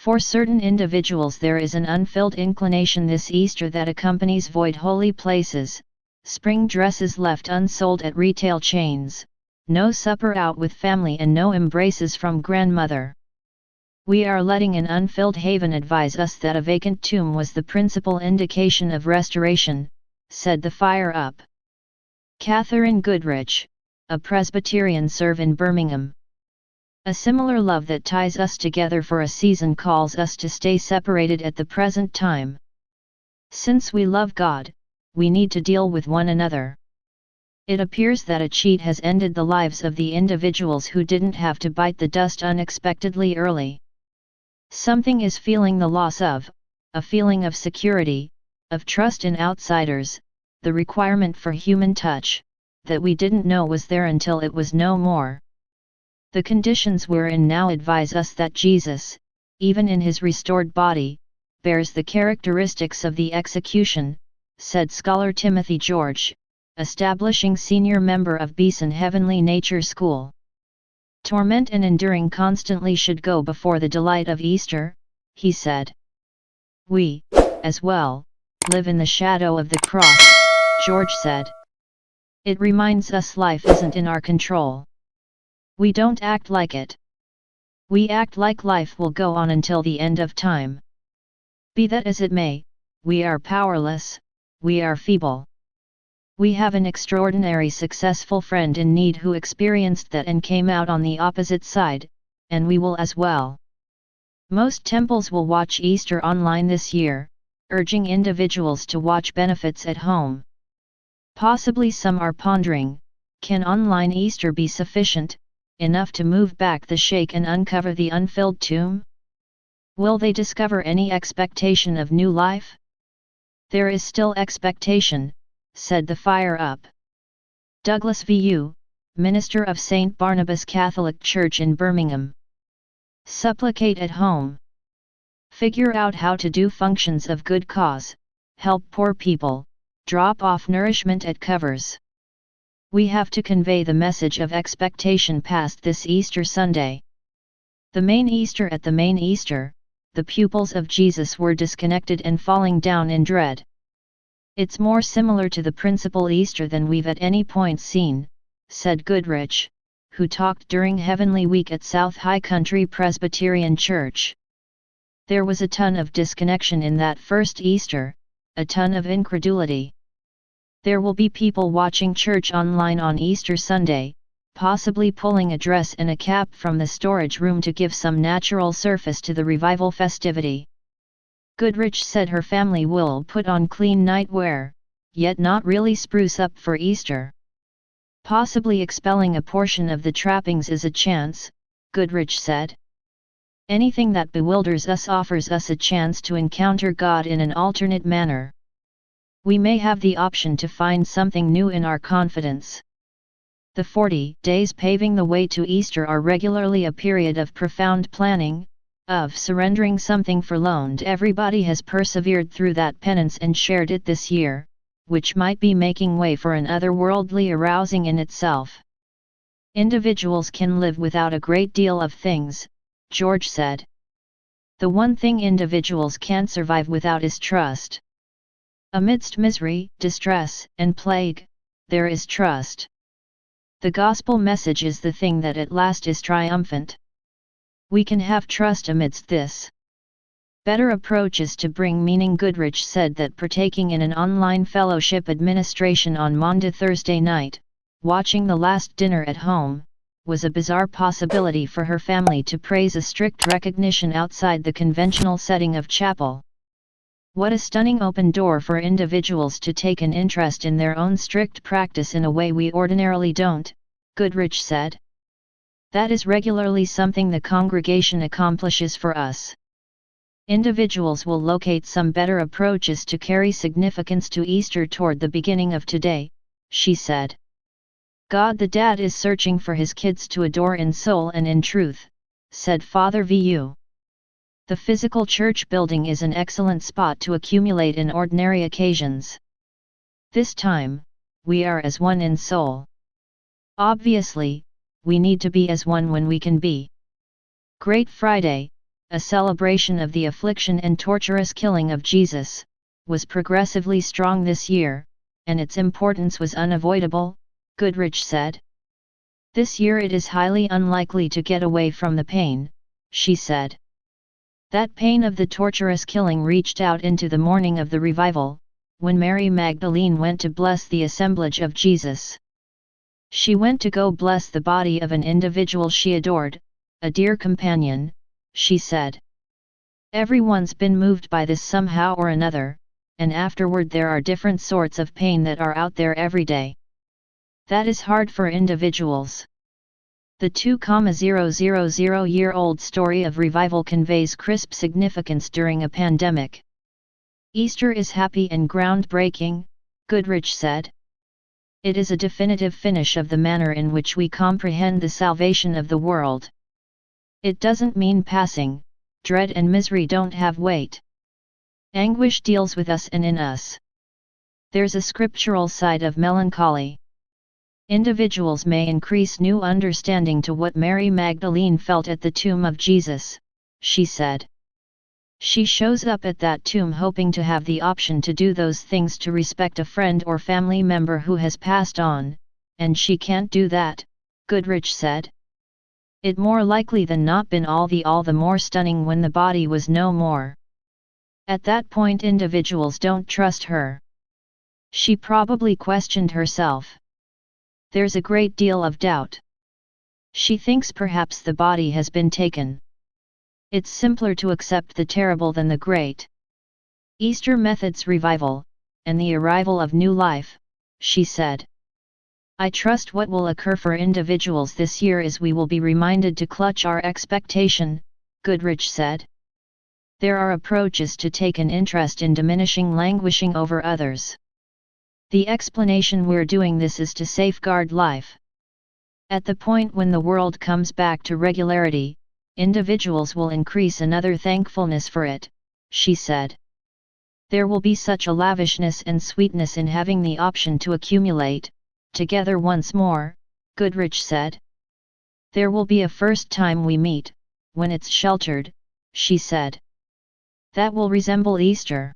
For certain individuals there is an unfilled inclination this Easter that accompanies void holy places, spring dresses left unsold at retail chains, no supper out with family and no embraces from grandmother. We are letting an unfilled haven advise us that a vacant tomb was the principal indication of restoration, said the fire-up Catherine Goodrich, a Presbyterian serve in Birmingham. A similar love that ties us together for a season calls us to stay separated at the present time. Since we love God, we need to deal with one another. It appears that a cheat has ended the lives of the individuals who didn't have to bite the dust unexpectedly early. Something is feeling the loss of, a feeling of security, of trust in outsiders, the requirement for human touch, that we didn't know was there until it was no more. The conditions we're in now advise us that Jesus, even in his restored body, bears the characteristics of the execution, said scholar Timothy George, establishing senior member of Beeson Heavenly Nature School. Torment and enduring constantly should go before the delight of Easter, he said. We, as well, live in the shadow of the cross, George said. It reminds us life isn't in our control. We don't act like it. We act like life will go on until the end of time. Be that as it may, we are powerless, we are feeble. We have an extraordinary successful friend in need who experienced that and came out on the opposite side, and we will as well. Most temples will watch Easter online this year, urging individuals to watch benefits at home. Possibly some are pondering, can online Easter be sufficient, enough to move back the shake and uncover the unfilled tomb? Will they discover any expectation of new life? There is still expectation, said the fire-up Douglas V.U., minister of St. Barnabas Catholic Church in Birmingham. Supplicate at home. Figure out how to do functions of good cause, help poor people, drop off nourishment at covers. We have to convey the message of expectation past this Easter Sunday. The main Easter at the main Easter, the pupils of Jesus were disconnected and falling down in dread. It's more similar to the principal Easter than we've at any point seen, said Goodrich, who talked during Heavenly Week at South High Country Presbyterian Church. There was a ton of disconnection in that first Easter, a ton of incredulity. There will be people watching church online on Easter Sunday, possibly pulling a dress and a cap from the storage room to give some natural surface to the revival festivity. Goodrich said her family will put on clean nightwear, yet not really spruce up for Easter. Possibly expelling a portion of the trappings is a chance, Goodrich said. Anything that bewilders us offers us a chance to encounter God in an alternate manner. We may have the option to find something new in our confidence. The 40 days paving the way to Easter are regularly a period of profound planning, of surrendering something forlorn. Everybody has persevered through that penance and shared it this year, which might be making way for an otherworldly arousing in itself. Individuals can live without a great deal of things, George said. The one thing individuals can't survive without is trust. Amidst misery, distress, and plague, there is trust. The gospel message is the thing that at last is triumphant. We can have trust amidst this. Better approaches to bring meaning. Goodrich said that partaking in an online fellowship administration on Maundy Thursday night, watching the last dinner at home, was a bizarre possibility for her family to praise a strict recognition outside the conventional setting of chapel. What a stunning open door for individuals to take an interest in their own strict practice in a way we ordinarily don't, Goodrich said. That is regularly something the congregation accomplishes for us. Individuals will locate some better approaches to carry significance to Easter toward the beginning of today, she said. God the Dad is searching for his kids to adore in soul and in truth, said Father V.U. The physical church building is an excellent spot to accumulate in ordinary occasions. This time, we are as one in soul. Obviously, we need to be as one when we can be. Great Friday, a celebration of the affliction and torturous killing of Jesus, was progressively strong this year, and its importance was unavoidable, Goodrich said. This year it is highly unlikely to get away from the pain, she said. That pain of the torturous killing reached out into the morning of the revival, when Mary Magdalene went to bless the assemblage of Jesus. She went to go bless the body of an individual she adored, a dear companion, she said. Everyone's been moved by this somehow or another, and afterward there are different sorts of pain that are out there every day. That is hard for individuals. The 2,000-year-old story of revival conveys crisp significance during a pandemic. Easter is happy and groundbreaking, Goodrich said. It is a definitive finish of the manner in which we comprehend the salvation of the world. It doesn't mean passing, dread and misery don't have weight. Anguish deals with us and in us. There's a scriptural side of melancholy. Individuals may increase new understanding to what Mary Magdalene felt at the tomb of Jesus, she said. She shows up at that tomb hoping to have the option to do those things to respect a friend or family member who has passed on, and she can't do that, Goodrich said. It more likely than not been all the more stunning when the body was no more. At that point individuals don't trust her. She probably questioned herself. There's a great deal of doubt. She thinks perhaps the body has been taken. It's simpler to accept the terrible than the great. Easter Method's revival, and the arrival of new life, she said. I trust what will occur for individuals this year is we will be reminded to clutch our expectation, Goodrich said. There are approaches to take an interest in diminishing languishing over others. The explanation we're doing this is to safeguard life. At the point when the world comes back to regularity, individuals will increase another thankfulness for it, she said. There will be such a lavishness and sweetness in having the option to accumulate, together once more, Goodrich said. There will be a first time we meet, when it's sheltered, she said. That will resemble Easter.